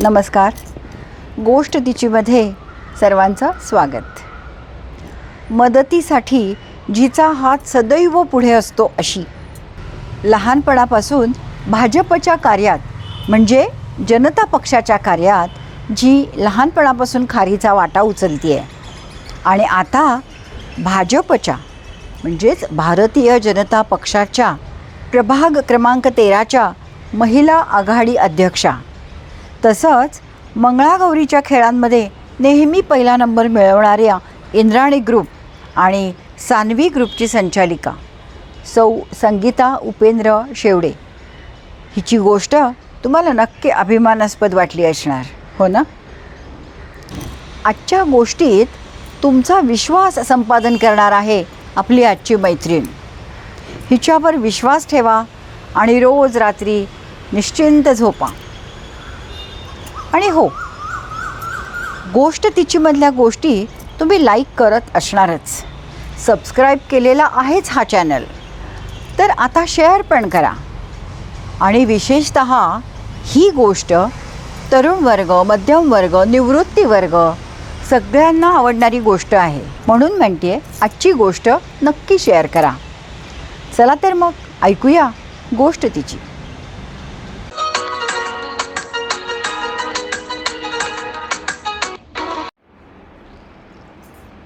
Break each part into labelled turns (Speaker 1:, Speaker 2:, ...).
Speaker 1: नमस्कार. गोष्ट तिचीमध्ये सर्वांचं स्वागत. मदतीसाठी जिचा हात सदैव पुढे असतो अशी. लहानपणापासून भाजपच्या कार्यात म्हणजे जनता पक्षाच्या कार्यात जी लहानपणापासून खारीचा वाटा उचलते आहे आणि आता भाजपच्या म्हणजेच भारतीय जनता पक्षाच्या प्रभाग क्रमांक 13च्या महिला आघाडी अध्यक्षा, तसंच मंगळागौरीच्या खेळांमध्ये नेहमी पहिला नंबर मिळवणाऱ्या इंद्राणी ग्रुप आणि सान्वी ग्रुपची संचालिका सौ संगीता उपेंद्र शेवडे हिची गोष्ट तुम्हाला नक्की अभिमानास्पद वाटली असणार, हो ना? आजच्या गोष्टीत तुमचा विश्वास संपादन करणार आहे आपली आजची मैत्रीण. हिच्यावर विश्वास ठेवा आणि रोज रात्री निश्चिंत झोपा. आणि हो, गोष्ट तिचीमधल्या गोष्टी तुम्ही लाईक करत असणारच, सबस्क्राईब केलेला आहेच हा चॅनल, तर आता शेअर पण करा. आणि विशेषतः ही गोष्ट तरुण वर्ग, मध्यम वर्ग, निवृत्ती वर्ग सगळ्यांना आवडणारी गोष्ट आहे, म्हणून म्हणते आजची गोष्ट नक्की शेअर करा. चला तर मग ऐकूया गोष्ट तिची.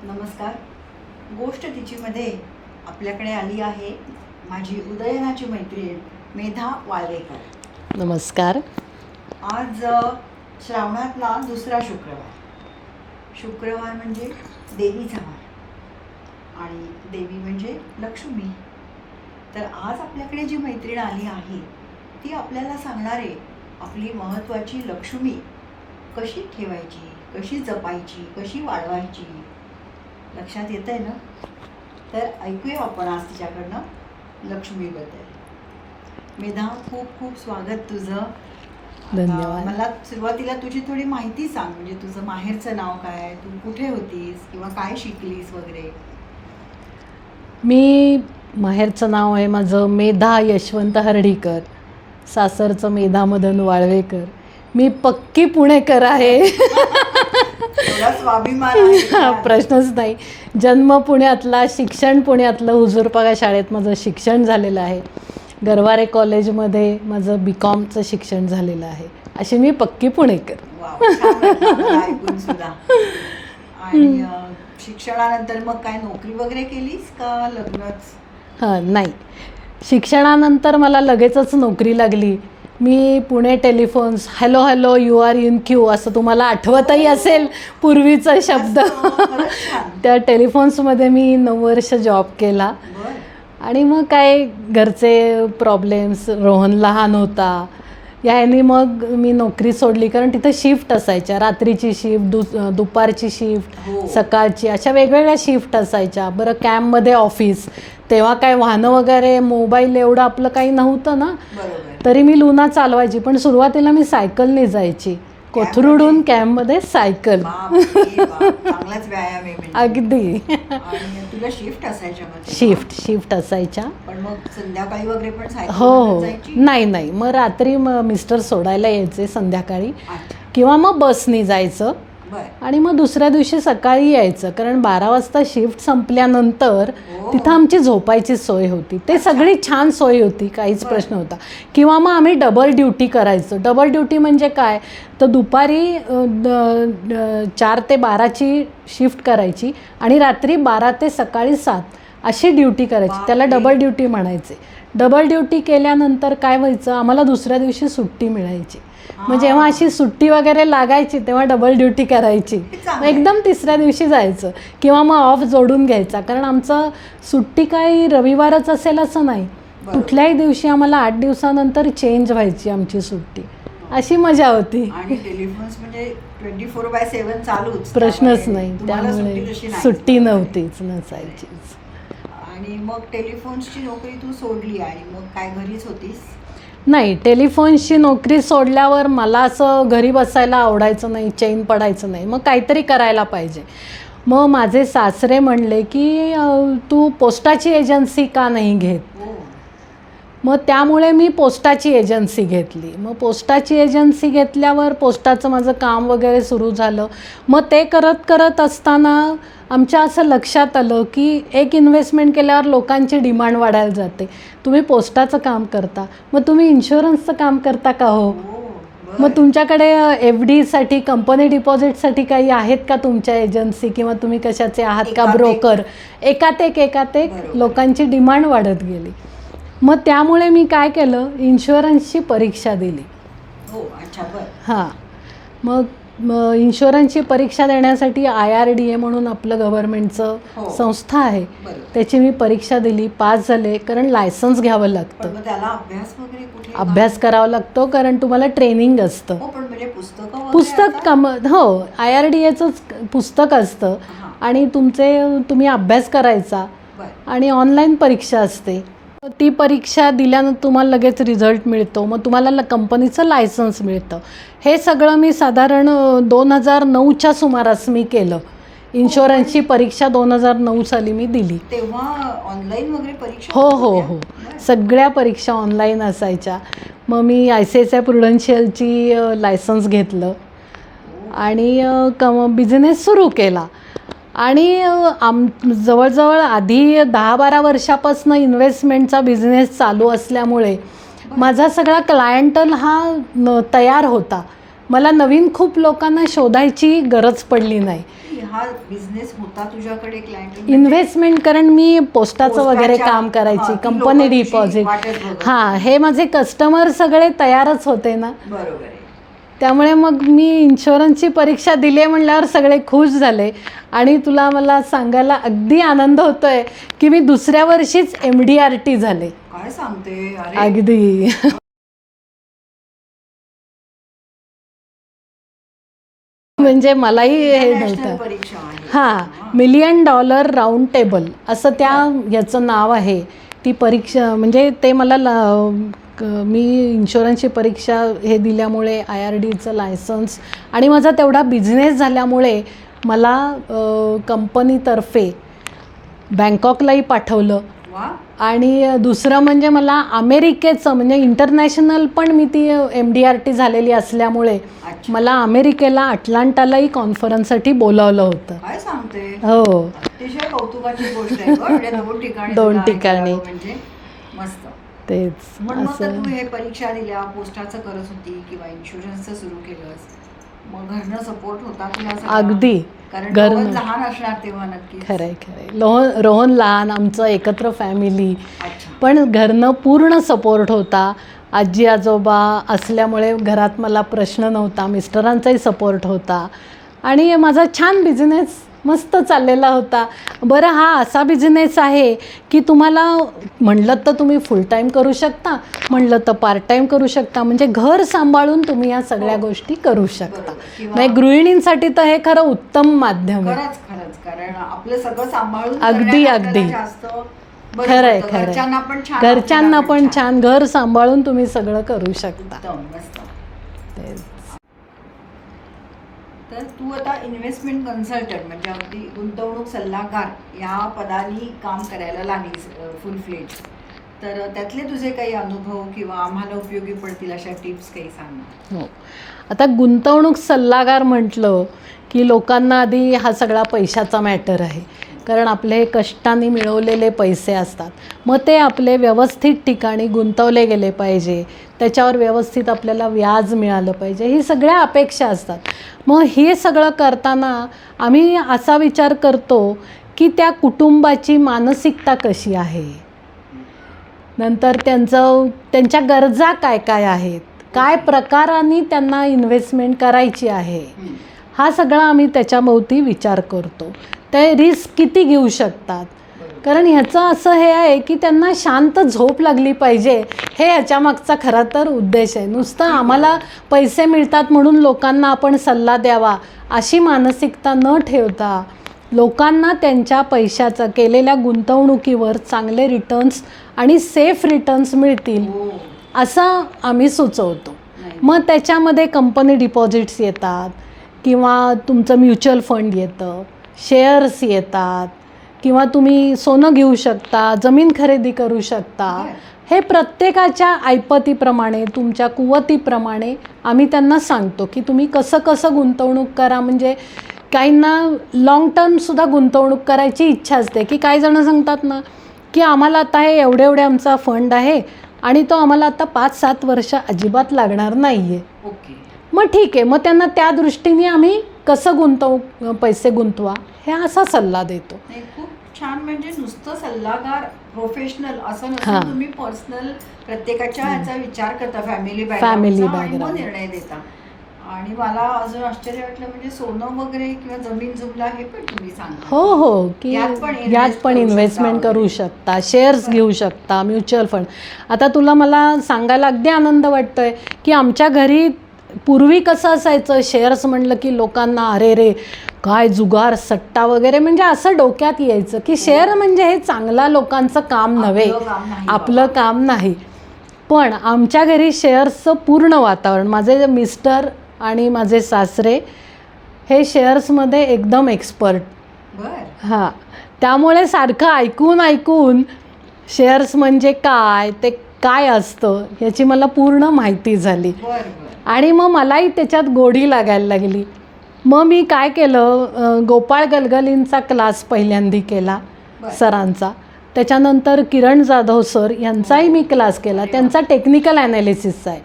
Speaker 1: नमस्कार. गोष्ट तिचीमध्ये आपल्याकडे आली आहे माझी उदयनाची मैत्रीण मेधा वाळवेकर.
Speaker 2: नमस्कार.
Speaker 1: आज श्रावणातला दुसरा शुक्रवार म्हणजे देवीचा वार आणि देवी म्हणजे लक्ष्मी. तर आज आपल्याकडे जी मैत्रीण आली आहे ती आपल्याला सांगणार आहे आपली महत्त्वाची लक्ष्मी कशी ठेवायची, कशी जपायची, कशी वाढवायची. लक्षात येत आहे ना? तर ऐकूया आपण आज तिच्याकडनं लक्ष्मीबद्दल. मेधा, खूप खूप स्वागत तुझं.
Speaker 2: धन्यवाद.
Speaker 1: मला सुरुवातीला तुझी थोडी माहिती सांग, म्हणजे तुझं माहेरचं नाव काय, तू कुठे होतीस किंवा काय शिकलीस वगैरे.
Speaker 2: मी माहेरचं नाव आहे माझं मेधा यशवंत हर्डीकर, सासरचं मेधा मदन वाळवेकर. मी पक्की पुणेकर आहे.
Speaker 1: स्वाभिमान आहे.
Speaker 2: प्रश्नच नाही. जन्म पुण्यातला, शिक्षण पुण्यातलं, हुजूरपागा शाळेत माझं शिक्षण झालेलं आहे. गरवारे कॉलेजमध्ये माझं BComचं शिक्षण झालेलं आहे. अशी मी पक्की पुणेकर.
Speaker 1: ऐकून सुद्धा. आणि शिक्षणानंतर मग काय नोकरी वगैरे केलीस का लग्नच?
Speaker 2: नाही, शिक्षणानंतर मला लगेचच नोकरी लागली. मी Pune telephones, hello hello you are in queue असं तुम्हाला आठवतही असेल पूर्वीचा शब्द. त्या टेलिफोन्समध्ये मी 9 वर्ष जॉब केला. आणि मग काय घरचे प्रॉब्लेम्स, रोहन लहान होता, याने मग मी नोकरी सोडली. कारण तिथं शिफ्ट असायच्या, रात्रीची शिफ्ट, दुपारची शिफ्ट, सकाळची, अशा वेगवेगळ्या शिफ्ट असायच्या. बरं, कॅम्पमध्ये ऑफिस, तेव्हा काय वाहनं वगैरे, मोबाईल एवढं आपलं काही नव्हतं ना, तरी मी लुना चालवायची. पण सुरुवातीला मी सायकलने जायची, कोथरूडहून कॅम्पमध्ये सायकल. अगदी.
Speaker 1: तुला शिफ्ट असायच्या?
Speaker 2: शिफ्ट असायच्या.
Speaker 1: पण मग संध्याकाळी वगैरे पण सायकल?
Speaker 2: हो. नाही, मग रात्री मिस्टर सोडायला यायचे संध्याकाळी, किंवा मग बसनी जायचं आणि मग दुसऱ्या दिवशी सकाळी यायचं. कारण 12 वाजता शिफ्ट संपल्यानंतर तिथं आमची झोपायची सोय होती. ते सगळी छान सोय होती, काहीच प्रश्न होता. किंवा मग आम्ही डबल ड्युटी करायचो. डबल ड्युटी म्हणजे काय, तर दुपारी 4 ते 12ची शिफ्ट करायची आणि रात्री 12 ते सकाळी 7 अशी ड्युटी करायची. त्याला डबल ड्युटी म्हणायचे. डबल ड्युटी केल्यानंतर काय व्हायचं, आम्हाला दुसऱ्या दिवशी सुट्टी मिळायची. मग जेव्हा अशी सुट्टी वगैरे लागायची तेव्हा डबल ड्युटी करायची. एकदम तिसऱ्या दिवशी जायचं किंवा मग ऑफ जोडून घ्यायचा. कारण आमचं सुट्टी काही रविवारच असेल असं नाही, कुठल्याही दिवशी आम्हाला 8 दिवसानंतर चेंज व्हायची आमची सुट्टी. अशी मजा होती.
Speaker 1: आणि टेलिफोन्स म्हणजे 24/7 चालूच,
Speaker 2: प्रश्नच नाही. त्यामुळे सुट्टी नसायचीच.
Speaker 1: आणि मग टेलिफोन्सची नोकरी तू सोडली आणि मग काय घरीच होतीस?
Speaker 2: नाही, टेलिफोन्सची नोकरी सोडल्यावर मला असं घरी बसायला आवडायचं नाही, चैन पडायचं नाही. मग काहीतरी करायला पाहिजे. मग माझे सासरे म्हणले की तू पोस्टाची एजन्सी का नाही घेत. मग त्यामुळे मी पोस्टाची एजन्सी घेतली. मग पोस्टाची एजन्सी घेतल्यावर पोस्टाचं माझं काम वगैरे सुरू झालं. मग ते करत करत असताना आमच्या असं लक्षात आलं की एक इन्व्हेस्टमेंट केल्यावर लोकांची डिमांड वाढायला जाते. तुम्ही पोस्टाचं काम करता, मग तुम्ही इन्शुरन्सचं काम करता का हो? मग तुमच्याकडे FDसाठी, कंपनी डिपॉझिटसाठी काही आहेत का तुमच्या एजन्सी, किंवा तुम्ही कशाचे आहात का ब्रोकर? एकात एक लोकांची डिमांड वाढत गेली. मग त्यामुळे मी काय केलं, इन्शुरन्सची परीक्षा दिली. हां, मग इन्शुरन्सची परीक्षा देण्यासाठी IRDA म्हणून आपलं गव्हर्नमेंटचं संस्था आहे, त्याची मी परीक्षा दिली, पास झाले. कारण लायसन्स घ्यावं लागतं, अभ्यास करावा लागतो, कारण तुम्हाला ट्रेनिंग असतं. पुस्तक IRDAचंच पुस्तक असतं आणि तुम्ही अभ्यास करायचा आणि ऑनलाईन परीक्षा असते. ती परीक्षा दिल्यानंतर तुम्हाला लगेच रिझल्ट मिळतो, मग तुम्हाला कंपनीचं लायसन्स मिळतं. हे सगळं मी साधारण 2009च्या सुमारास मी केलं. इन्शुरन्सची परीक्षा 2009 साली मी दिली.
Speaker 1: तेव्हा ऑनलाईन वगैरे परीक्षा?
Speaker 2: हो, सगळ्या परीक्षा ऑनलाईन असायच्या. मग मी ICICI प्रुडन्शियलची लायसन्स घेतलं आणि बिझनेस सुरू केला. आणि जवळजवळ आधी 10-12 वर्षापासून इन्व्हेस्टमेंटचा बिझनेस चालू असल्यामुळे माझा सगळा क्लायंटल हा तयार होता. मला नवीन खूप लोकांना शोधायची गरज पडली नाही.
Speaker 1: हा बिझनेस होता तुझ्याकडे क्लायंट?
Speaker 2: इन्व्हेस्टमेंट, कारण मी पोस्टाचं वगैरे काम करायची, कंपनी डिपॉझिट. हां, हे माझे कस्टमर सगळे तयारच होते ना.
Speaker 1: बरोबर.
Speaker 2: त्यामुळे मग मी इन्शुरन्सची परीक्षा दिली म्हणल्यावर सगळे खुश झाले. आणि मला सांगायला अगदी आनंद होतोय की मी दुसऱ्या वर्षीच MDRT झाले.
Speaker 1: काय सांगते?
Speaker 2: अगदी. म्हणजे मलाही हे नव्हतं. हां, $1 मिलियन राऊंड टेबल असं याचं नाव आहे. ती परीक्षा म्हणजे ते मी इन्शुरन्सची परीक्षा हे दिल्यामुळे, IRDAचं लायसन्स आणि माझा तेवढा बिझनेस झाल्यामुळे मला कंपनीतर्फे बँकॉकलाही पाठवलं. आणि दुसरं म्हणजे मला अमेरिकेचं म्हणजे इंटरनॅशनल पण मी ती MDRT झालेली असल्यामुळे मला अमेरिकेला अटलांटालाही कॉन्फरन्ससाठी बोलावलं होतं.
Speaker 1: काय सांगते?
Speaker 2: हो,
Speaker 1: अतिशय कौतुकाची गोष्ट आहे.
Speaker 2: 2 ठिकाणी.
Speaker 1: म्हणजे मस्त.
Speaker 2: तेच.
Speaker 1: मग तू हे परीक्षा दिल्या, पोस्टाचं करत होती किंवा इन्शुरन्सचं सुरू केलंस, मग घरनं सपोर्ट होता तुला?
Speaker 2: अगदी.
Speaker 1: कारण लहान असणार तेव्हा. नक्की.
Speaker 2: खरंय. रोहन लहान, आमचं एकत्र फॅमिली, पण घरनं पूर्ण सपोर्ट होता. आजी आजोबा असल्यामुळे घरात मला प्रश्न नव्हता. मिस्टरांचाही सपोर्ट होता आणि माझा छान बिझनेस मस्त चाललेला होता. बरं, हा असा बिझनेस आहे की तुम्हाला म्हणलं तर तुम्ही फुल टाईम करू शकता, म्हणलं तर पार्ट टाईम करू शकता. म्हणजे घर सांभाळून तुम्ही या सगळ्या गोष्टी करू शकता. म्हणजे गृहिणींसाठी तर हे खरं उत्तम माध्यम आहे.
Speaker 1: खरंच. कारण आपलं सगळं सांभाळून
Speaker 2: अगदी. खरंय. घरच्यांना पण छान, घर सांभाळून तुम्ही सगळं करू शकता.
Speaker 1: तर तू आता इन्व्हेस्टमेंट कन्सल्टंट म्हणजे अगदी गुंतवणूक सल्लागार या पदाने काम करायला लागलीस फुल फ्लेज. तर त्यातले तुझे काही अनुभव किंवा आम्हाला उपयोगी पडतील अशा टिप्स काही सांग.
Speaker 2: हो, आता गुंतवणूक सल्लागार म्हटलं की लोकांना आधी हा सगळा पैशाचा मॅटर आहे. कारण आपले कष्टाने मिळवलेले पैसे असतात, मग ते आपले व्यवस्थित ठिकाणी गुंतवले गेले पाहिजे, त्याच्यावर व्यवस्थित आपल्याला व्याज मिळालं पाहिजे, ही सगळ्या अपेक्षा असतात. मग हे सगळं करताना आम्ही असा विचार करतो की त्या कुटुंबाची मानसिकता कशी आहे, नंतर त्यांच्या गरजा काय काय आहेत, काय प्रकाराने त्यांना इन्व्हेस्टमेंट करायची आहे, हा सगळा आम्ही त्याच्याभोवती विचार करतो. ते रिस्क किती घेऊ शकतात, कारण ह्याचं असं हे आहे की त्यांना शांत झोप लागली पाहिजे, हे ह्याच्यामागचा खरा तर उद्देश आहे. नुसतं आम्हाला पैसे मिळतात म्हणून लोकांना आपण सल्ला द्यावा अशी मानसिकता न ठेवता लोकांना त्यांच्या पैशाचं केलेल्या गुंतवणुकीवर चांगले रिटर्न्स आणि सेफ रिटर्न्स मिळतील असं आम्ही सुचवतो. मग त्याच्यामध्ये कंपनी डिपॉझिट्स येतात किंवा तुमचं म्युच्युअल फंड येतं, शेअर्स येतात, किंवा तुम्ही सोनं घेऊ शकता, जमीन खरेदी करू शकता. हे प्रत्येकाच्या ऐपतीप्रमाणे, तुमच्या कुवतीप्रमाणे आम्ही त्यांना सांगतो की तुम्ही कसं कसं गुंतवणूक करा. म्हणजे काहींना लाँग टर्मसुद्धा गुंतवणूक करायची इच्छा असते, की काही जणं सांगतात ना की आम्हाला आता हे एवढे एवढे आमचा फंड आहे आणि तो आम्हाला आता 5-7 वर्ष अजिबात लागणार नाही आहे.
Speaker 1: ओके.
Speaker 2: मग ठीक आहे, मग त्यांना त्या दृष्टीने आम्ही कसं पैसे गुंतवा हे असा सल्ला देतो.
Speaker 1: खूप छान. म्हणजे नुसतं सल्लागार प्रोफेशनल असं
Speaker 2: हां.
Speaker 1: नसून तुम्ही पर्सनल प्रत्येकाच्या ह्याचा विचार करता, फॅमिली
Speaker 2: Family
Speaker 1: बॅकग्राऊंडचा, आणि मग
Speaker 2: background.
Speaker 1: निर्णय देता. आणि मला अजून आश्चर्य वाटलं म्हणजे सोनं वगैरे किंवा जमीन जुमला हे पण तुम्ही सांगा.
Speaker 2: हो हो, की
Speaker 1: यात पण
Speaker 2: यात
Speaker 1: invest
Speaker 2: पण
Speaker 1: करू
Speaker 2: इन्व्हेस्टमेंट
Speaker 1: शकता
Speaker 2: करू
Speaker 1: वगैरे.
Speaker 2: शकता, शेअर्स घेऊ शकता, म्युच्युअल फंड. आता तुला मला सांगायला अगदी आनंद वाटतोय की आमच्या घरी पूर्वी कसं असायचं, शेअर्स म्हणलं की लोकांना अरे रे काय जुगार सट्टा वगैरे म्हणजे असं डोक्यात यायचं की शेअर म्हणजे हे चांगला लोकांचं काम नव्हे,
Speaker 1: आपलं काम नाही
Speaker 2: आपलं
Speaker 1: बाबा.
Speaker 2: काम नाही. पण आमच्या घरी शेअर्सचं पूर्ण वातावरण, माझे मिस्टर आणि माझे सासरे हे शेअर्समध्ये एकदम एक्सपर्ट.
Speaker 1: बर.
Speaker 2: हां, त्यामुळे सारखं ऐकून ऐकून शेअर्स म्हणजे काय, ते काय असतं याची मला पूर्ण माहिती झाली.
Speaker 1: बर बर.
Speaker 2: आणि मग मलाही त्याच्यात गोडी लागायला लागली. मग मी काय केलं, गोपाळ गलगलींचा क्लास पहिल्यांदा केला
Speaker 1: बरं.
Speaker 2: सरांचा. त्याच्यानंतर किरण जाधव सर यांचाही मी क्लास केला. त्यांचा टेक्निकल ॲनालिसिसचा आहे,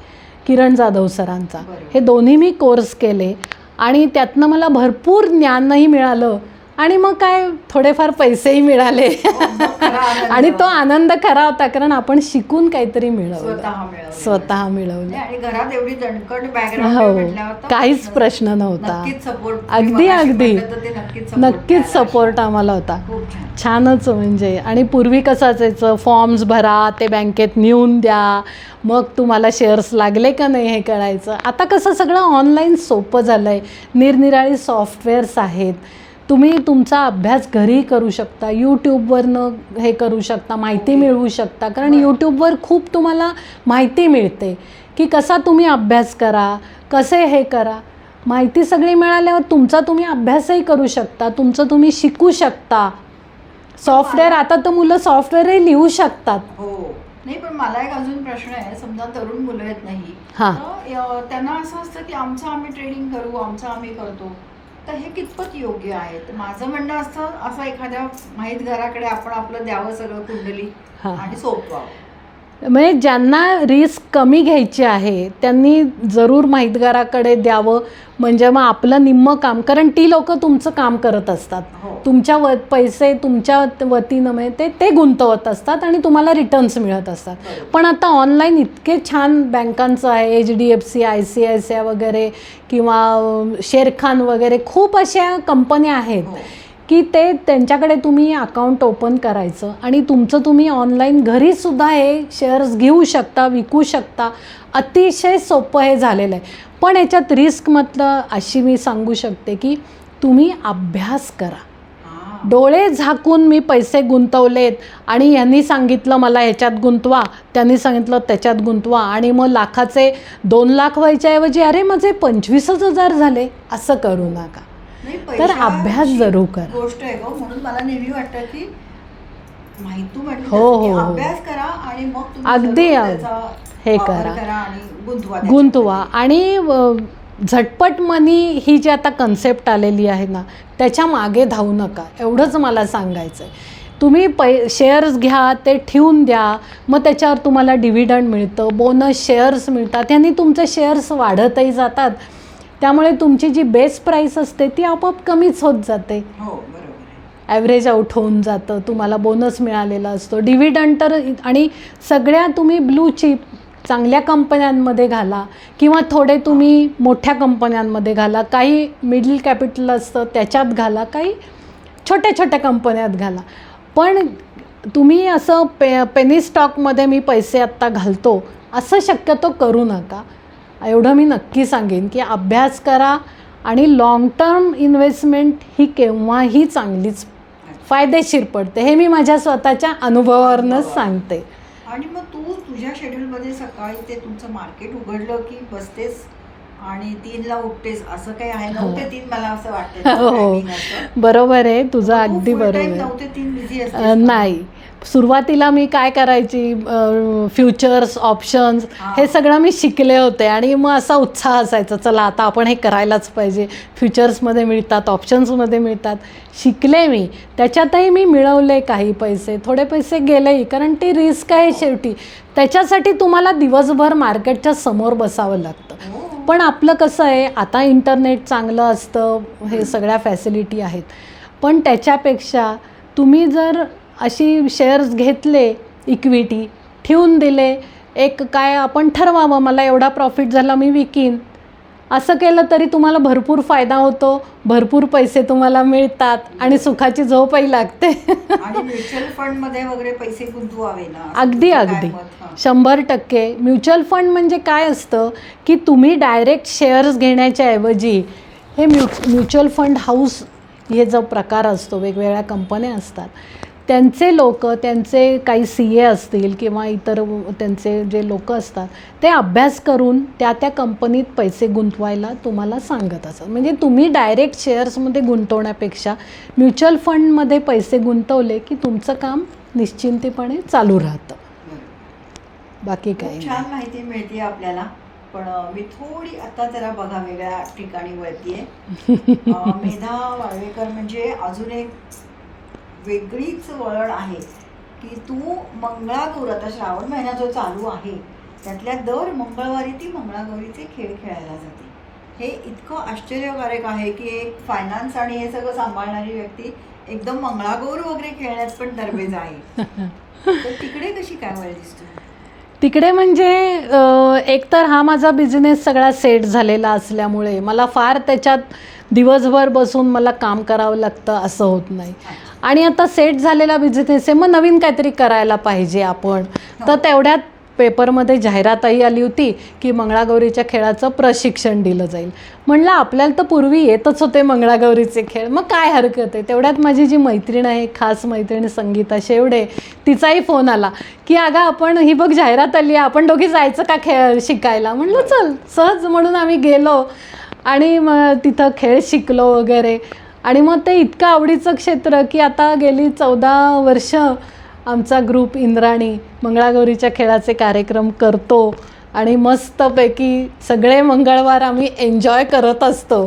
Speaker 2: किरण जाधव सरांचा.
Speaker 1: बरोबर.
Speaker 2: हे दोन्ही मी कोर्स केले आणि त्यातनं मला भरपूर ज्ञानही मिळालं आणि मग काय थोडेफार पैसेही मिळाले.
Speaker 1: खरा आनंद.
Speaker 2: आणि तो आनंद खरा होता, कारण आपण शिकून काहीतरी मिळवलं,
Speaker 1: स्वतः मिळवलं.
Speaker 2: मिळवलं.
Speaker 1: आणि घरात एवढी दणकट बॅकग्राऊंड
Speaker 2: हो,
Speaker 1: म्हटल्यावर तर
Speaker 2: काहीच प्रश्न नव्हता.
Speaker 1: नक्कीच सपोर्ट.
Speaker 2: अगदी अगदी
Speaker 1: नक्कीच
Speaker 2: नक्कीच सपोर्ट आम्हाला होता.
Speaker 1: खूप छान.
Speaker 2: छानच म्हणजे. आणि पूर्वी कसं असायचं, फॉर्म्स भरा, ते बँकेत नेऊन द्या, मग तुम्हाला शेअर्स लागले का नाही हे कळायचं. आता कसं सगळं ऑनलाईन सोपं झालं आहे, निरनिराळी सॉफ्टवेअर्स आहेत, तुम्ही तुमचा अभ्यास घरी करू शकता, यूट्यूबवरनं हे करू शकता, माहिती मिळवू शकता. कारण यूट्यूबवर खूप तुम्हाला माहिती मिळते की कसा तुम्ही अभ्यास करा, कसे हे करा. माहिती सगळी मिळाल्यावर तुमचा तुम्ही अभ्यासही करू शकता, तुमचं तुम्ही शिकू शकता. सॉफ्टवेअर आता तर मुलं सॉफ्टवेअरही लिहू शकतात.
Speaker 1: हो. नाही, पण मला एक अजून प्रश्न आहे. समजा तरुण मुलं आहेत नाही,
Speaker 2: हां.
Speaker 1: तर त्यांना असं असतं की आमचं आम्ही ट्रेडिंग करू, आमचं आम्ही करतो, तर हे कितपत योग्य आहे? तर माझं म्हणणं असतं, असं एखाद्या माहितगाराकडे आपण आपलं द्यावं सगळं कुंडली
Speaker 2: हां.
Speaker 1: आणि सोपवावं.
Speaker 2: म्हणजे ज्यांना रिस्क कमी घ्यायची आहे त्यांनी जरूर माहितगाराकडे द्यावं. म्हणजे मग आपलं निम्मं काम, कारण ती लोकं तुमचं काम करत असतात,
Speaker 1: हो.
Speaker 2: तुमच्या पैसे तुमच्या वतीनं म्हणजे ते गुंतवत असतात आणि तुम्हाला रिटर्न्स मिळत असतात.
Speaker 1: बरोबर.
Speaker 2: पण आता ऑनलाईन इतके छान बँकांचं आहे, HDFC, ICICI वगैरे किंवा शेरखान वगैरे खूप अशा कंपन्या आहेत
Speaker 1: हो.
Speaker 2: की त्यांच्याकडे तुम्ही अकाउंट ओपन करायचं आणि तुमचं तुम्ही ऑनलाईन घरीसुद्धा हे शेअर्स घेऊ शकता, विकू शकता. अतिशय सोपं हे झालेलं आहे. पण याच्यात रिस्क म्हटलं अशी मी सांगू शकते की तुम्ही अभ्यास करा.
Speaker 1: हां.
Speaker 2: डोळे झाकून मी पैसे गुंतवलेत आणि यांनी सांगितलं मला ह्याच्यात गुंतवा, त्यांनी सांगितलं त्याच्यात गुंतवा आणि मग लाखाचे 2 लाख व्हायच्याऐवजी अरे माझे 25,000 झाले, असं करू नका.
Speaker 1: नाही,
Speaker 2: तर अभ्यास
Speaker 1: पैशाची
Speaker 2: जरूर करा.
Speaker 1: गोष्ट आहे गं. म्हणून मला नेहमी वाटतं की माहिती म्हटलं
Speaker 2: हो,
Speaker 1: की
Speaker 2: हो, हो.
Speaker 1: अभ्यास करा आणि मग तुम्ही
Speaker 2: अगदी
Speaker 1: जरूर
Speaker 2: अगदी.
Speaker 1: त्याचा
Speaker 2: हे
Speaker 1: वापर
Speaker 2: करा.
Speaker 1: करा आणि गुंतवा
Speaker 2: गुंतवा. आणि झटपट मनी ही जी आता कन्सेप्ट आलेली आहे ना, त्याच्या मागे धावू नका, एवढंच मला सांगायचं आहे. तुम्ही शेअर्स घ्या, ते ठेवून द्या, मग त्याच्यावर तुम्हाला डिव्हिडंड मिळतं, बोनस शेअर्स मिळतात, त्यांनी तुमचे शेअर्स वाढतही जातात. त्यामुळे तुमची जी बेस प्राईस असते ती आपोआप कमीच होत जाते,
Speaker 1: हो, बरोबर आहे.
Speaker 2: ॲव्हरेज आउट होऊन जातं, तुम्हाला बोनस मिळालेला असतो. डिव्हिडंड तर आणि सगळ्या तुम्ही ब्लू चिप चांगल्या कंपन्यांमध्ये घाला किंवा थोडे तुम्ही मोठ्या कंपन्यांमध्ये घाला, काही मिडल कॅपिटल असतं त्याच्यात घाला, काही छोट्या छोट्या कंपन्यात घाला. पण तुम्ही असं पेनी स्टॉकमध्ये मी पैसे आत्ता घालतो असं शक्यतो करू नका. एवढं मी नक्की सांगेन की अभ्यास करा आणि लाँग टर्म इन्व्हेस्टमेंट ही केव्हाही चांगलीच फायदेशीर पडते. हे मी माझ्या स्वतःच्या अनुभवावरूनच सांगते.
Speaker 1: आणि मग तू तुझ्या शेड्यूलमध्ये सकाळी ते तुमचं मार्केट उघडलं की बसतेस आणि 3ला उठतेस, असं काही आहे? 9 ते 3 मला असं वाटतं
Speaker 2: हो, बरोबर आहे तुझं, अगदी बरोबर आहे.
Speaker 1: 9 ते 3 बिझी असते?
Speaker 2: नाही, सुरुवातीला मी काय करायची, फ्युचर्स, ऑप्शन्स हे सगळं मी शिकले होते आणि मग असा उत्साह असायचा, चला आता आपण हे करायलाच पाहिजे. फ्युचर्समध्ये मिळतात, ऑप्शन्समध्ये मिळतात, शिकले मी. त्याच्यातही मी मिळवले काही पैसे, थोडे पैसे गेलेही, कारण ती रिस्क आहे शेवटी. त्याच्यासाठी तुम्हाला दिवसभर मार्केटच्या समोर बसावं लागतं. पण आपलं कसं आहे, आता इंटरनेट चांगलं असतं, हे सगळ्या फॅसिलिटी आहेत. पण त्याच्यापेक्षा तुम्ही जर अशी शेअर्स घेतले, इक्विटी ठेवून दिले, एक काय आपण ठरवावं, मला एवढा प्रॉफिट झाला मी विकीन, असं केलं तरी तुम्हाला भरपूर फायदा होतो, भरपूर पैसे तुम्हाला मिळतात आणि सुखाची झोपही लागते.
Speaker 1: आणि म्युच्युअल फंडमध्ये वगैरे पैसे गुंतवावे ना.
Speaker 2: अगदी अगदी 100%. म्युच्युअल फंड म्हणजे काय असतं की तुम्ही डायरेक्ट शेअर्स घेण्याच्या ऐवजी हे म्युच्युअल फंड हाऊस हे जो प्रकार असतो, वेगवेगळ्या कंपन्या असतात, त्यांचे लोक, त्यांचे काही CA असतील किंवा इतर त्यांचे जे लोक असतात, ते अभ्यास करून त्या कंपनीत पैसे गुंतवायला तुम्हाला सांगत असतात. म्हणजे तुम्ही डायरेक्ट शेअर्समध्ये गुंतवण्यापेक्षा म्युच्युअल फंडमध्ये पैसे गुंतवले की तुमचं काम निश्चिंतपणे चालू राहतं. बाकी काही
Speaker 1: छान माहिती मिळते आपल्याला. पण मी थोडी आता जरा बघा वेगळ्या ठिकाणी वळतीये. मेधा वाळवेकर म्हणजे अजून एक वेगळीच वळण आहे की तू मंगळागौर, आता श्रावण महिना जो चालू आहे त्यातल्या दर मंगळवारी ती मंगळागौरीचे खेळ खेळायला जाते. हे इतकं आश्चर्यकारक आहे की एक फायनान्स आणि हे सगळं सांभाळणारी व्यक्ती एकदम मंगळागौर वगैरे खेळण्यात पण तरबेज आहे. तर तिकडे कशी काय वळलीस तू?
Speaker 2: तिकडे म्हणजे एकतर हा माझा बिझनेस सगळा सेट झालेला असल्यामुळे मला फार त्याच्यात दिवसभर बसून मला काम करावं लागतं असं होत नाही. आणि आता सेट झालेला बिझनेस आहे, मग नवीन काहीतरी करायला पाहिजे आपण. तर तेवढ्यात पेपरमध्ये जाहिरातही आली होती की मंगळागौरीच्या खेळाचं प्रशिक्षण दिलं जाईल. म्हणलं आपल्याला तर पूर्वी येतच होते मंगळागौरीचे खेळ, मग काय हरकत आहे. तेवढ्यात माझी जी मैत्रीण आहे, खास मैत्रीण संगीता शेवडे, तिचाही फोन आला की अगं आपण ही बघ जाहिरात आली आहे, आपण दोघी जायचं का खेळ शिकायला. म्हणलं चल, सहज म्हणून आम्ही गेलो आणि मग तिथं खेळ शिकलो वगैरे. आणि मग ते इतकं आवडीचं क्षेत्र की आता गेली 14 वर्ष आमचा ग्रुप इंद्राणी मंगळागौरीच्या खेळाचे कार्यक्रम करतो आणि मस्तपैकी सगळे मंगळवार आम्ही एन्जॉय करत असतो.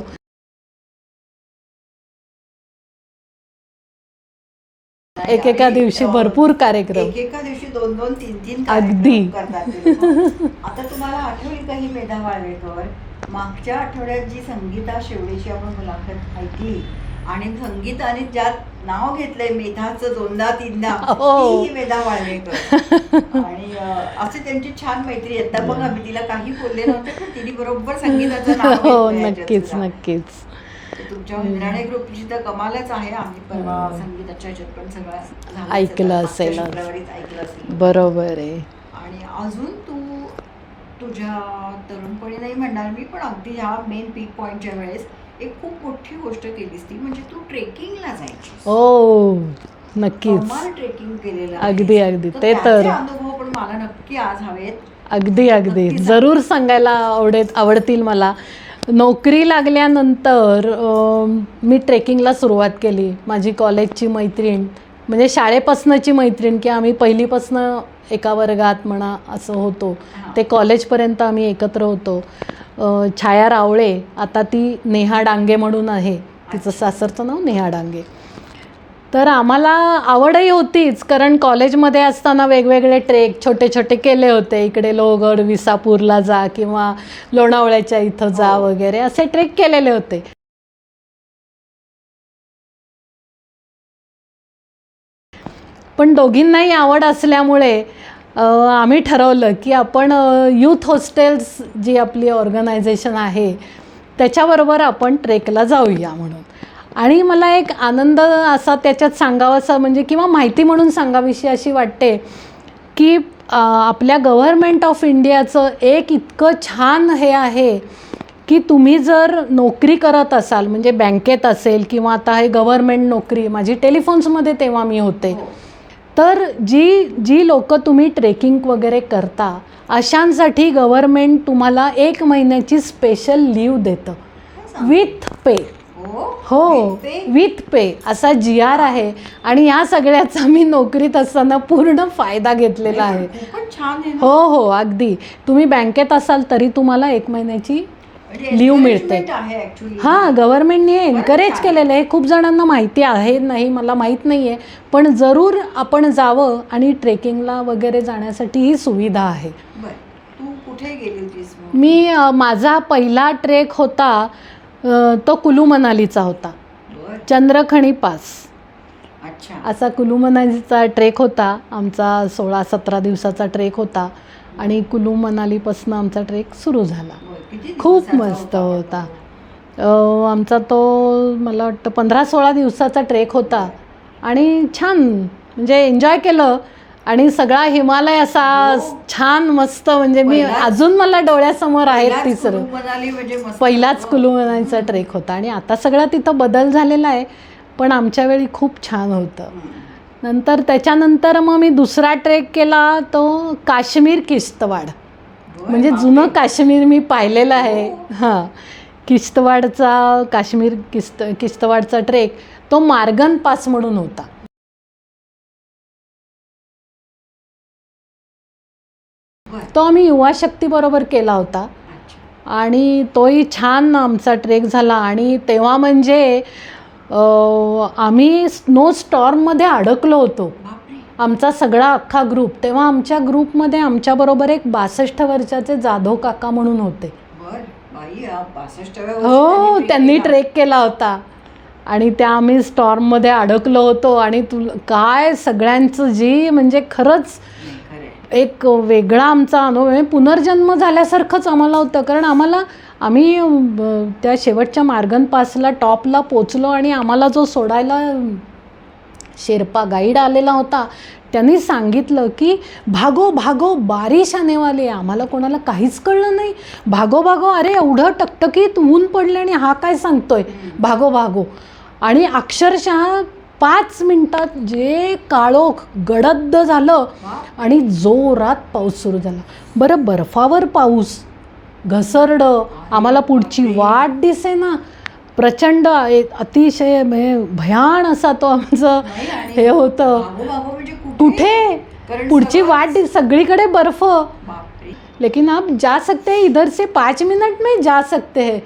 Speaker 2: एकेका दिवशी भरपूर कार्यक्रम,
Speaker 1: एकेका दिवशी 2-2, 3-3
Speaker 2: अगदी
Speaker 1: करतात. आता तुम्हाला आठवली का ही मेधा वाळवेकर? मागच्या आठवड्यात जी संगीता शेवडेची आपण मुलाखत ऐकली आणि संगीताने ज्यात नाव घेतलंय मेधाचं 2दा-3दा, ही मेधा वाळवेकर. आणि असे त्यांची छान मैत्री. आता बघा मी तिला काही बोलले नव्हते पण तिने बरोबर संगीताचं नाव घेतलंय.
Speaker 2: नक्कीच नक्कीच.
Speaker 1: तुमच्या इंद्राणी ग्रुपची तर कमालच आहे. आम्ही परवा संगीताच्या ह्याच्यात पण सगळं
Speaker 2: ऐकलं असेल,
Speaker 1: ऐकलं असेल.
Speaker 2: बरोबर आहे.
Speaker 1: आणि अजून तू तुझ्या तरुणपणी नाही म्हणणार मी, पण अगदी ह्या मेन पीक पॉईंटच्या वेळेस एक खूप मोठी गोष्ट केलीस ती म्हणजे तू ट्रेकिंगला जायची.
Speaker 2: हो नक्कीच,
Speaker 1: ट्रेकिंग केलेलं.
Speaker 2: अगदी अगदी. ते तर
Speaker 1: अनुभव पण मला नक्की आज हवेत.
Speaker 2: अगदी अगदी जरूर सांगायला आवडतील मला. नोकरी लागल्यानंतर मी ट्रेकिंगला सुरुवात केली. माझी कॉलेजची मैत्रीण, म्हणजे शाळेपासनंची मैत्रीण, की आम्ही पहिलीपासनं एका वर्गात म्हणा असं होतो, ते कॉलेजपर्यंत आम्ही एकत्र होतो. छाया रावळे, आता ती नेहा डांगे म्हणून आहे, तिचं सासरचं नाव नेहा डांगे. तर आम्हाला आवडही होतीच, कारण कॉलेजमध्ये असताना वेगवेगळे ट्रेक छोटे छोटे केले होते. इकडे लोहगड, विसापूरला जा किंवा लोणावळ्याच्या इथं जा वगैरे असे ट्रेक केलेले होते. पण दोघींनाही आवड असल्यामुळे आम्ही ठरवलं की आपण यूथ हॉस्टेल्स जी आपली ऑर्गनायझेशन आहे त्याच्याबरोबर आपण ट्रेकला जाऊया म्हणून. आणि मला एक आनंद असा त्याच्यात सांगावासा म्हणजे किंवा माहिती म्हणून सांगावीशी अशी वाटते की आपल्या गव्हर्मेंट ऑफ इंडियाचं एक इतकं छान हे आहे की तुम्ही जर नोकरी करत असाल, म्हणजे बँकेत असेल किंवा आता हे गव्हर्मेंट नोकरी, माझी टेलिफोन्समध्ये तेव्हा मी होते, तर जी लोक तुम्ही ट्रेकिंग वगैरे करता अशांसाठी गव्हर्मेंट तुम्हाला 1 महिन्याची स्पेशल लीव देतं विथ पे. हो, विथ पे असा GR आहे. आणि ह्या सगळ्याचा मी नोकरीत असताना पूर्ण फायदा घेतलेला आहे. हो हो, अगदी. तुम्ही बँकेत असाल तरी तुम्हाला 1 महिन्याची लीव मिळते. हां, गव्हर्नमेंटने एनकरेज केलेलं आहे. खूप जणांना माहिती आहे नाही, मला माहीत नाही आहे, पण जरूर आपण जावं. आणि ट्रेकिंगला वगैरे जाण्यासाठी ही सुविधा आहे.
Speaker 1: कुठे गेली होतीस?
Speaker 2: मी माझा पहिला ट्रेक होता तो कुलू मनालीचा होता. चंद्रखणी पास असा कुलू मनालीचा ट्रेक होता आमचा. 16-17 दिवसाचा ट्रेक होता आणि कुलू मनालीपासून आमचा ट्रेक सुरू झाला. खूप मस्त होता. आमचा तो मला वाटतं 15-16 दिवसाचा ट्रेक होता आणि छान म्हणजे एन्जॉय केलं. आणि सगळा हिमालय असा छान मस्त, म्हणजे मी अजून मला डोळ्यासमोर आहेत. तिसरं पहिलाच कुलू मनालीचा ट्रेक होता. आणि आता सगळा तिथं बदल झालेला आहे, पण आमच्या वेळी खूप छान होतं. नंतर त्याच्यानंतर मग मी दुसरा ट्रेक केला तो काश्मीर किश्तवाड. म्हणजे जुनं काश्मीर मी पाहिलेलं आहे. हां, किश्तवाडचा काश्मीर किश्तवाडचा ट्रेक तो मार्गन पास म्हणून होता. तो आम्ही युवा शक्तीबरोबर केला होता आणि तोही छान आमचा ट्रेक झाला. आणि तेव्हा म्हणजे आम्ही स्नो स्टॉर्ममध्ये अडकलो होतो, आमचा सगळा अख्खा ग्रुप. तेव्हा आमच्या ग्रुपमध्ये आमच्याबरोबर एक 62 वर्षाचे जाधव काका म्हणून होते. हो, त्यांनी ट्रेक केला होता आणि त्या आम्ही स्टॉर्ममध्ये अडकलो होतो. आणि काय सगळ्यांचं जी म्हणजे खरंच एक वेगळा आमचा अनुभव, पुनर्जन्म झाल्यासारखंच आम्हाला होतं. कारण आम्ही त्या शेवटच्या मार्गन पासला टॉपला पोचलो आणि आम्हाला जो सोडायला शेर्पा गाईड आलेला होता त्यांनी सांगितलं की भागो भागो बारिश आने वाली आहे. आम्हाला कोणाला काहीच कळलं नाही. भागो भागो, अरे एवढं टकटकीत ऊन पडले आणि हा काय सांगतोय भागो भागो. आणि अक्षरशः 5 मिनिटात जे काळोख गडद झालं आणि जोरात पाऊस सुरू झाला. बरं, बर्फावर पाऊस, घसरडं, आम्हाला पुढची वाट दिसेना. प्रचंड अतिशय भयान असा तो आमचं हे होतं. कुठे पुढची वाट, सगळीकडे बर्फ. लेकिन आप जा सकते हैं, इधर से 5 मिनट में जा सकते हैं.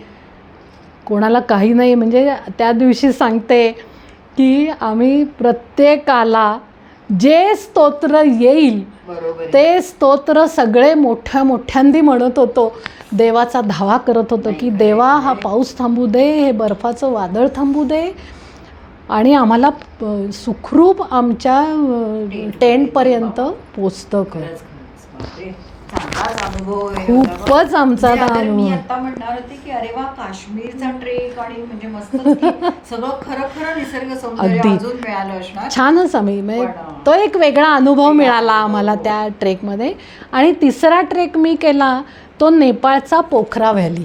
Speaker 2: कोणाला काही नाही. म्हणजे त्या दिवशी सांगते की आम्ही प्रत्येकाला जे स्तोत्र येईल ते स्तोत्र सगळे मोठ्या मोठ्यांदी म्हणत होतो. देवाचा धावा करत होतो की देवा हा पाऊस थांबू दे, हे बर्फाचं वादळ थांबू दे आणि आम्हाला सुखरूप आमच्या टेंटपर्यंत पोचतं कर. खूपच आमचा अनुभव.
Speaker 1: मी आता म्हणणार होते की अरे वा, काश्मीरचा ट्रेक आणि म्हणजे मस्त सगळं खरं निसर्ग सौंदर्य अजून मिळालं असणार.
Speaker 2: छानच. आम्ही तो एक वेगळा अनुभव मिळाला आम्हाला त्या ट्रेकमध्ये. आणि तिसरा ट्रेक मी केला तो नेपाळचा पोखरा व्हॅली.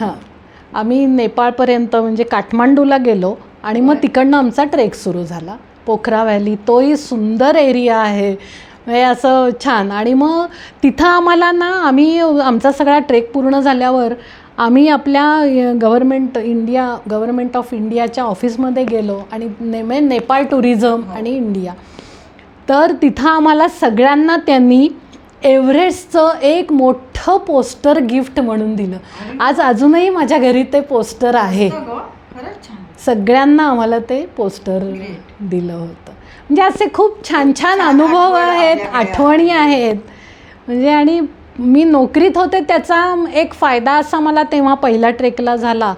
Speaker 2: हां, आम्ही नेपाळपर्यंत म्हणजे काठमांडूला गेलो आणि मग तिकडनं आमचा ट्रेक सुरू झाला. पोखरा व्हॅली तोही सुंदर एरिया आहे, म्हणजे असं छान. आणि मग तिथं आम्हाला ना, आम्ही आमचा सगळा ट्रेक पूर्ण झाल्यावर आम्ही आपल्या गव्हर्नमेंट ऑफ इंडियाच्या ऑफिसमध्ये गेलो आणि नेपाळ टुरिझम आणि इंडिया. तर तिथं आम्हाला सगळ्यांना त्यांनी एव्हरेस्टचं एक मोठं पोस्टर गिफ्ट म्हणून दिलं. आज अजूनही माझ्या घरी ते पोस्टर आहे. सगळ्यांना आम्हाला ते पोस्टर दिलं होतं. म्हणजे असे खूप छान छान अनुभव आहेत, आठवणी आहेत. म्हणजे आणि मी नोकरीत होते त्याचा एक फायदा असा मला तेव्हा पहिल्या ट्रेकला झाला.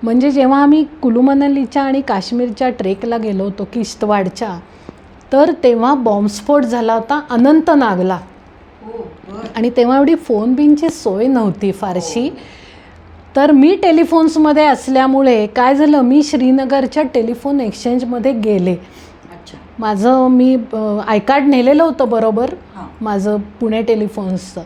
Speaker 2: म्हणजे जेव्हा आम्ही कुलू मनालीच्या आणि काश्मीरच्या ट्रेकला गेलो होतो किश्तवाडच्या, तर तेव्हा बॉम्बस्फोट झाला होता अनंतनागला. आणि तेव्हा एवढी फोन बिनची सोय नव्हती फारशी. तर मी टेलिफोन्समध्ये असल्यामुळे काय झालं, मी श्रीनगरच्या टेलिफोन एक्सचेंजमध्ये गेले. मी आय कार्ड नेलेलं होतं बरोबर माझं पुणे टेलिफोन्सचं.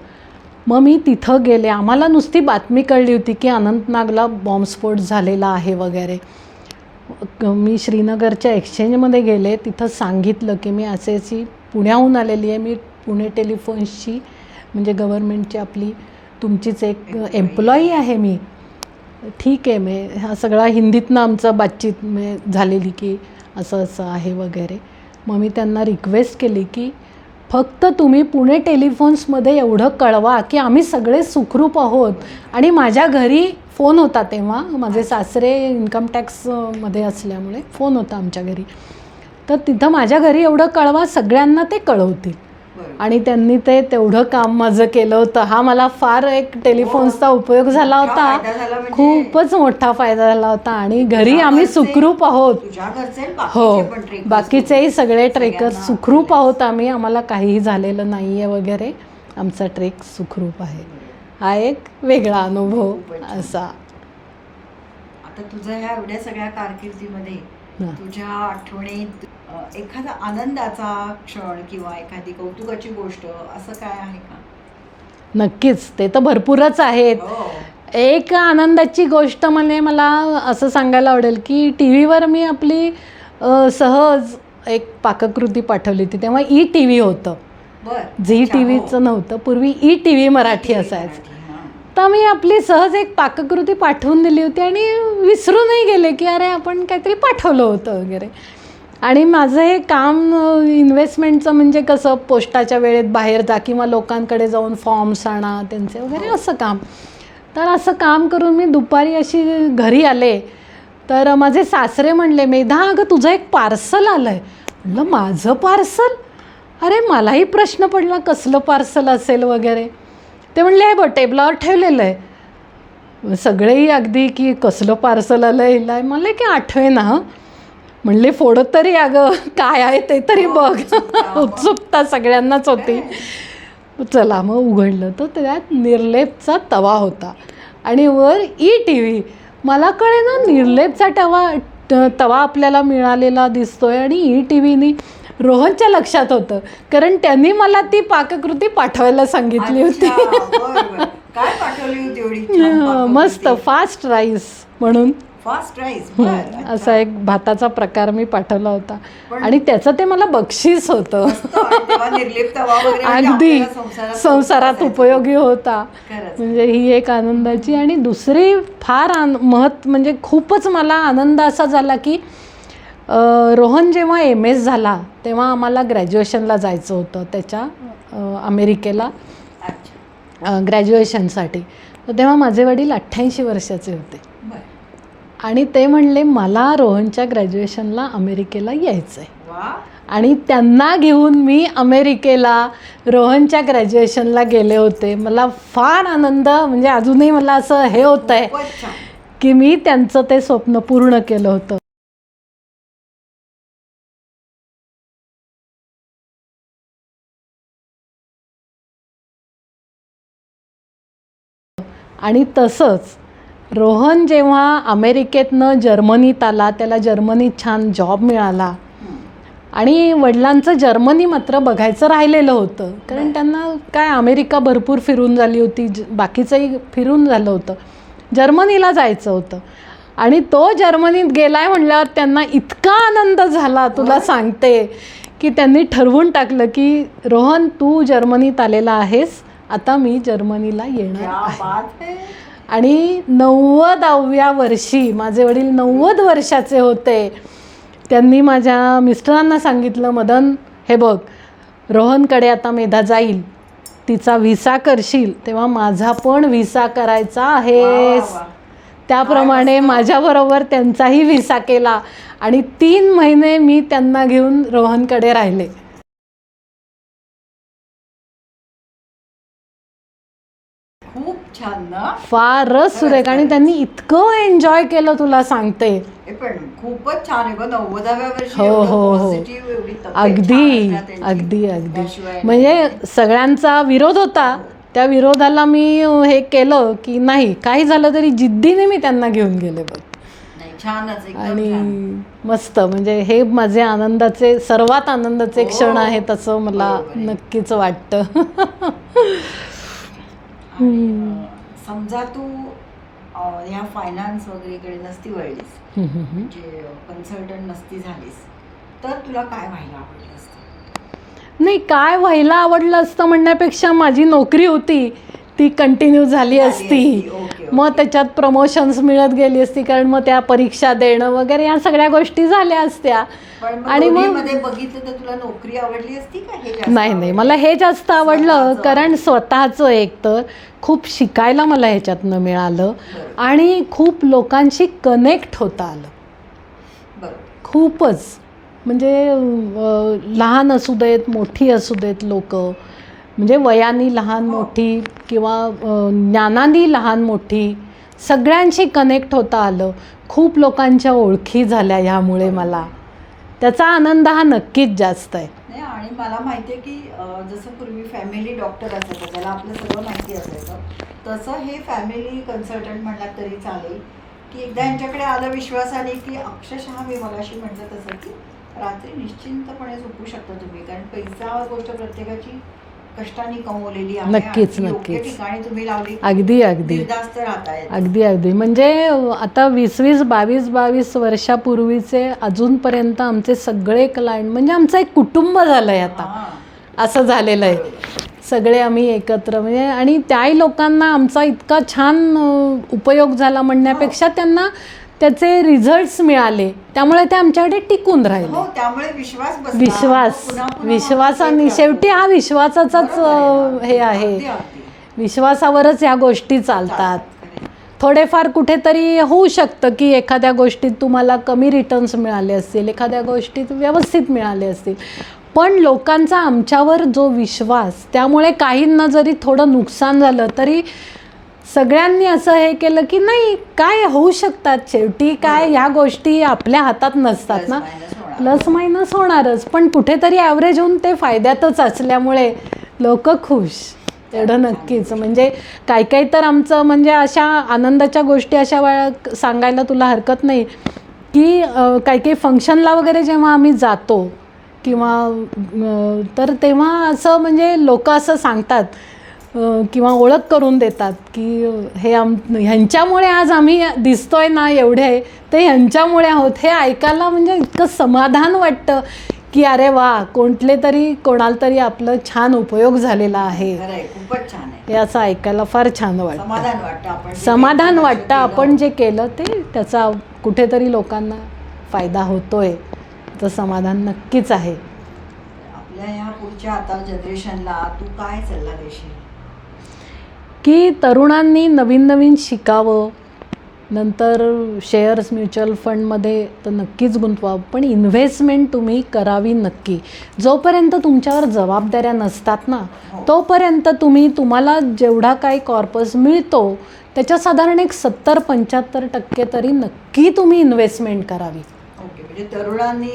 Speaker 2: मग मी तिथं गेले. आम्हाला नुसती बातमी कळली होती की अनंतनागला बॉम्बस्फोट झालेला आहे वगैरे. मी श्रीनगरच्या एक्सचेंजमध्ये गेले. तिथं सांगितलं की मी अशी पुण्याहून आलेली आहे, मी पुणे टेलिफोन्सची म्हणजे गव्हर्नमेंटची आपली तुमचीच एक एम्प्लॉई आहे मी, ठीक आहे. मी हा सगळा हिंदीतनं आमचं बातचीत झालेली की असं असं आहे वगैरे. मग मी त्यांना रिक्वेस्ट केली की फक्त तुम्ही पुणे टेलिफोन्समध्ये एवढं कळवा की आम्ही सगळे सुखरूप आहोत. आणि माझ्या घरी फोन होता तेव्हा, माझे सासरे इन्कम टॅक्समध्ये असल्यामुळे फोन होता आमच्या घरी. तर तिथं माझ्या घरी एवढं कळवा, सगळ्यांना ते कळवतील. आणि त्यांनी ते तेवढं काम माझं केलं होतं. हा मला फार एक टेलिफोन्सचा उपयोग झाला होता, खूपच मोठा फायदा झाला होता. आणि घरी आम्ही सुखरूप आहोत. हो, बाकीचेही सगळे ट्रेकर्स सुखरूप आहोत आम्ही, आम्हाला काहीही झालेलं नाही आहे वगैरे, आमचा ट्रेक सुखरूप आहे. हा एक वेगळा अनुभव असा.
Speaker 1: आता तुझं ह्या एवढ्या सगळ्या कारकिर्दीमध्ये तुझ्या आठवणीत एखादा आनंदाचा क्षण किंवा एखादी कौतुकाची गोष्ट असं काय आहे का?
Speaker 2: नक्कीच, ते तर भरपूरच आहेत. एक आनंदाची गोष्ट म्हणजे मला असं सांगायला आवडेल की टी व्हीवर मी आपली सहज एक पाककृती पाठवली होती. तेव्हा ETV होतं, झी TVचं नव्हतं, पूर्वी ETV मराठी असायचं. तर मी आपली सहज एक पाककृती पाठवून दिली होती आणि विसरूनही गेले की अरे आपण काहीतरी पाठवलं होतं वगैरे. आणि माझं हे काम इन्व्हेस्टमेंटचं म्हणजे कसं, पोस्टाच्या वेळेत बाहेर जा किंवा लोकांकडे जाऊन फॉर्म्स आणा त्यांचे वगैरे असं काम. तर असं काम करून मी दुपारी अशी घरी आले तर माझे सासरे म्हणले, मेधा अगं तुझं एक पार्सल आलं आहे. म्हणलं माझं पार्सल? अरे मलाही प्रश्न पडला कसलं पार्सल असेल वगैरे. ते म्हणले हे बघ टेबलावर ठेवलेलं आहे. सगळेही अगदी की कसलं पार्सल आलं हिला, म्हणले की आठवे ना. म्हणले फोडत तरी अगं काय आहे ते तरी बघ. उत्सुकता सगळ्यांनाच होती. चला मग उघडलं तर त्यात निर्लेपचा तवा होता आणि वर ETV. मला कळे ना निर्लेपचा तवा आपल्याला मिळालेला दिसतोय आणि ETVनी रोहनच्या लक्षात होतं, कारण त्यांनी मला ती पाककृती पाठवायला सांगितली होती.
Speaker 1: काय पाठवली होती?
Speaker 2: मस्त फास्ट राईस म्हणून
Speaker 1: फास्ट राईस
Speaker 2: असा एक भाताचा प्रकार मी पाठवला होता आणि त्याचं ते मला बक्षीस होतं. अगदी संसारात उपयोगी होता. म्हणजे ही एक आनंदाची. आणि दुसरी फार म्हणजे खूपच मला आनंद असा झाला की रोहन जेव्हा MS झाला तेव्हा आम्हाला ग्रॅज्युएशनला जायचं होतं त्याच्या अमेरिकेला ग्रॅज्युएशनसाठी. तर तेव्हा माझे वडील 88 वर्षाचे होते आणि ते म्हणले मला रोहनच्या ग्रॅज्युएशनला अमेरिकेला यायचं आहे. आणि त्यांना घेऊन मी अमेरिकेला रोहनच्या ग्रॅज्युएशनला गेले होते. मला फार आनंद, म्हणजे अजूनही मला असं हे होतं आहे की मी त्यांचं ते स्वप्न पूर्ण केलं होतं. आणि तसंच रोहन जेव्हा अमेरिकेतनं जर्मनीत आला, त्याला जर्मनीत छान जॉब मिळाला आणि वडिलांचं जर्मनी मात्र बघायचं राहिलेलं होतं, कारण त्यांना काय अमेरिका भरपूर फिरून झाली होती, बाकीचंही फिरून झालं होतं, जर्मनीला जायचं होतं. आणि तो जर्मनीत गेलाय म्हणल्यावर त्यांना इतका आनंद झाला तुला सांगते की त्यांनी ठरवून टाकलं की रोहन तू जर्मनीत आलेला आहेस, आता मी जर्मनीला येणार आहे. आणि 90व्या वर्षी माझे वडील 90 वर्षाचे होते. त्यांनी माझ्या मिस्टरांना सांगितलं, मदन हे बघ रोहनकडे आता मेधा जाईल, तिचा व्हिसा करशील तेव्हा माझा पण व्हिसा करायचा आहेस. त्याप्रमाणे माझ्याबरोबर त्यांचाही व्हिसा केला आणि 3 महिने मी त्यांना घेऊन रोहनकडे राहिले.
Speaker 1: खूप छान ना,
Speaker 2: फारच सुरेख. आणि त्यांनी इतकं एन्जॉय केलं तुला सांगते.
Speaker 1: पण खूपच छान आहे. 90व्या वर्षी
Speaker 2: हो हो हो, अगदी अगदी अगदी. म्हणजे सगळ्यांचा विरोध होता, त्या विरोधाला मी हे केलं की नाही काही झालं तरी जिद्दीने मी त्यांना घेऊन गेले बघ. आणि मस्त, म्हणजे हे माझे आनंदाचे सर्वात आनंदाचे क्षण आहेत असं मला नक्कीच वाटतं.
Speaker 1: समजा तू ह्या फायनान्स वगैरेकडे नसती वळलीस, म्हणजे कन्सल्टंट नसती झालीस, तर तुला काय व्हायला आवडलं असतं?
Speaker 2: नाही, काय व्हायला आवडलं असतं म्हणण्यापेक्षा माझी नोकरी होती ती कंटिन्यू झाली असती. मग त्याच्यात प्रमोशन्स मिळत गेली असती, कारण मग त्या परीक्षा देणं वगैरे या सगळ्या गोष्टी झाल्या असत्या.
Speaker 1: आणि मग बघितलं तर तुला नोकरी आवडली असती का?
Speaker 2: नाही, मला हे जास्त आवडलं, कारण स्वतःचं एक तर खूप शिकायला मला ह्याच्यातनं मिळालं आणि खूप लोकांशी कनेक्ट होता आलं. खूपच म्हणजे लहान असू देत मोठी असू देत लोक, म्हणजे वयाने लहान मोठी किंवा ज्ञानाने लहान मोठी, सगळ्यांशी कनेक्ट होता आलं. खूप लोकांच्या ओळखी झाल्या ह्यामुळे. मला त्याचा आनंद हा नक्कीच जास्त आहे.
Speaker 1: आणि मला माहिती आहे की जसं पूर्वी फॅमिली डॉक्टर असायचं, त्याला आपलं सगळं माहिती असायचं, तसं हे फॅमिली कन्सल्टंट म्हणलात तरी चालेल की एकदा यांच्याकडे आलं विश्वासाने की अक्षरशः मी मगाशी म्हटलं तसं की रात्री निश्चिंतपणे झोपू शकता तुम्ही, कारण पैसा गोष्ट प्रत्येकाची कष्टाने कमवलेली आहे.
Speaker 2: नक्कीच
Speaker 1: ठिकाणी तुम्ही लावली,
Speaker 2: अगदी म्हणजे आता 22 वर्षापूर्वीचे अजूनपर्यंत आमचे सगळे क्लायंट म्हणजे आमचं एक कुटुंब झालंय आता, असं झालेलं आहे. सगळे आम्ही एकत्र म्हणजे, आणि त्याही लोकांना आमचा इतका छान उपयोग झाला म्हणण्यापेक्षा त्यांना त्याचे रिझल्ट्स मिळाले, त्यामुळे ते आमच्याकडे टिकून राहिले.
Speaker 1: त्यामुळे
Speaker 2: विश्वासाने शेवटी हा विश्वासाचाच हे आहे. विश्वासावरच ह्या गोष्टी चालतात. थोडेफार कुठेतरी होऊ शकतं की एखाद्या गोष्टीत तुम्हाला कमी रिटर्न्स मिळाले असतील, एखाद्या गोष्टीत व्यवस्थित मिळाले असतील, पण लोकांचा आमच्यावर जो विश्वास, त्यामुळे काहींना जरी थोडं नुकसान झालं तरी सगळ्यांनी असं हे केलं की नाही, काय होऊ शकतात, शेवटी काय ह्या गोष्टी आपल्या हातात नसतात ना, प्लस मायनस होणारच, पण कुठेतरी ॲव्हरेज होऊन ते फायद्यातच असल्यामुळे लोक खुश. एवढं नक्कीच. म्हणजे काही तर आमचं म्हणजे अशा आनंदाच्या गोष्टी अशा वेळा सांगायला तुला हरकत नाही की काही फंक्शनला वगैरे जेव्हा आम्ही जातो किंवा तर तेव्हा असं म्हणजे लोक असं सांगतात किंवा ओळख करून देतात की हे ह्यांच्यामुळे आज आम्ही दिसतोय ना एवढे, ते ह्यांच्यामुळे आहोत. हे ऐकायला म्हणजे इतकं समाधान वाटतं की अरे वा, कोणाला तरी आपलं छान उपयोग झालेला आहे.
Speaker 1: खूपच छान आहे
Speaker 2: हे असं ऐकायला फार छान वाटतं.
Speaker 1: समाधान वाटतं
Speaker 2: आपण जे केलं ते त्याचा कुठेतरी लोकांना फायदा होतोय, तर समाधान नक्कीच आहे.
Speaker 1: आपल्या या पुढच्या आता जनरेशनला तू काय सल्ला देशील?
Speaker 2: की तरुणांनी नवीन शिकावं, नंतर शेअर्स म्युच्युअल फंडमध्ये तर नक्कीच गुंतवा, पण इन्व्हेस्टमेंट तुम्ही करावी नक्की. जोपर्यंत तुमच्यावर जबाबदाऱ्या नसतात ना, तोपर्यंत तुम्हाला जेवढा काही कॉर्पस मिळतो त्याच्या साधारण एक 70-75% तरी नक्की तुम्ही इन्व्हेस्टमेंट करावी.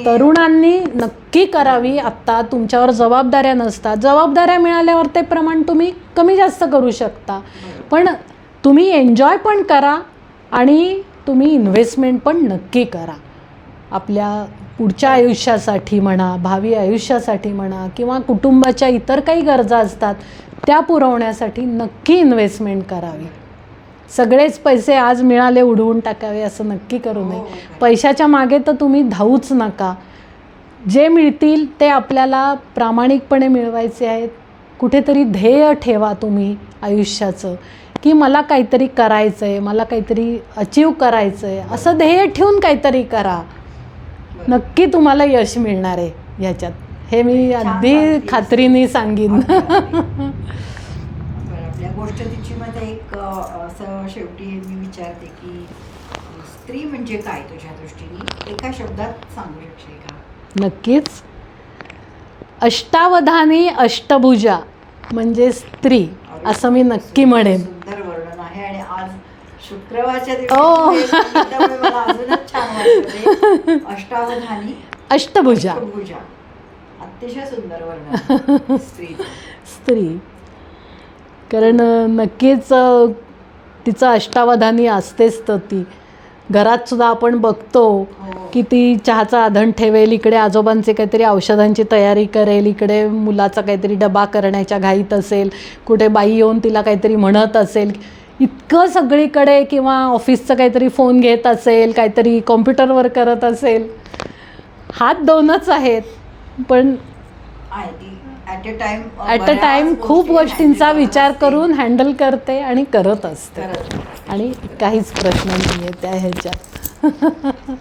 Speaker 2: तरुणांनी नक्की करावी. आत्ता तुमच्यावर जबाबदाऱ्या नसतात, जबाबदाऱ्या मिळाल्यावर ते प्रमाण तुम्ही कमी जास्त करू शकता, पण तुम्ही एन्जॉय पण करा आणि तुम्ही इन्व्हेस्टमेंट पण नक्की करा. आपल्या पुढच्या आयुष्यासाठी म्हणा, भावी आयुष्यासाठी म्हणा, किंवा कुटुंबाच्या इतर काही गरजा असतात त्या पुरवण्यासाठी नक्की इन्व्हेस्टमेंट करावी. सगळेच पैसे आज मिळाले उडवून टाकावे असं नक्की करू नये. पैशाच्या मागे तर तुम्ही धावूच नका. जे मिळतील ते आपल्याला प्रामाणिकपणे मिळवायचे आहेत. कुठेतरी ध्येय ठेवा तुम्ही आयुष्याचं की मला काहीतरी करायचं आहे, मला काहीतरी अचीव करायचं आहे, असं ध्येय ठेवून काहीतरी करा. नक्की तुम्हाला यश मिळणार आहे ह्याच्यात, हे मी अगदी खात्रीने सांगीन.
Speaker 1: गोष्टीची मध्ये एक असं शेवटी मी विचारते की स्त्री म्हणजे काय तुझ्या दृष्टीने, एका शब्दात सांगू शकशील का?
Speaker 2: नक्कीच. अष्टावधानी अष्टभुजा म्हणजे स्त्री, असं मी नक्की म्हणेन.
Speaker 1: सुंदर वर्णन आहे. आणि आज शुक्रवारच्या दिवशी मला अजूनच छान वाटतं. अष्टावधानी
Speaker 2: अष्टभुजा,
Speaker 1: अतिशय सुंदर वर्णन
Speaker 2: स्त्री. कारण नक्कीच तिचं अष्टावधानी असतेच. तर ती घरात सुद्धा आपण बघतो की ती चहाचा आधण ठेवेल, इकडे आजोबांचे काहीतरी औषधांची तयारी करेल, इकडे मुलाचा काहीतरी डबा करण्याच्या घाईत असेल, कुठे बाई येऊन तिला काहीतरी म्हणत असेल, इतकं सगळीकडे, किंवा ऑफिसचं काहीतरी फोन घेत असेल, काहीतरी कॉम्प्युटरवर करत असेल. हात दोनच आहेत पण ॲट अ टाइम खूप गोष्टींचा विचार करून हँडल करते आणि करत असते आणि काहीच प्रश्न नाही आहे त्या ह्याच्यात.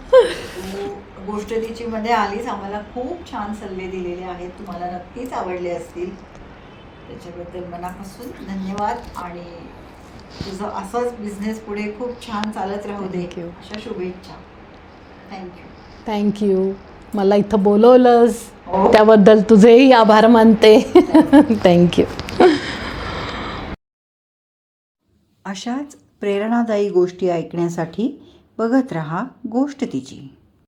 Speaker 1: गोष्टीची मध्ये आलीच, आम्हाला खूप छान सल्ले दिलेले आहेत, तुम्हाला नक्कीच आवडले असतील. त्याच्याबद्दल मनापासून धन्यवाद आणि तुझं असंच बिझनेस पुढे खूप छान चालत राहू दे अशा शुभेच्छा.
Speaker 2: थँक्यू. मला इथं बोलवलंस त्याबद्दल तुझेही आभार मानते. थँक्यू.
Speaker 1: अशाच प्रेरणादायी गोष्टी ऐकण्यासाठी बघत रहा गोष्ट तिची.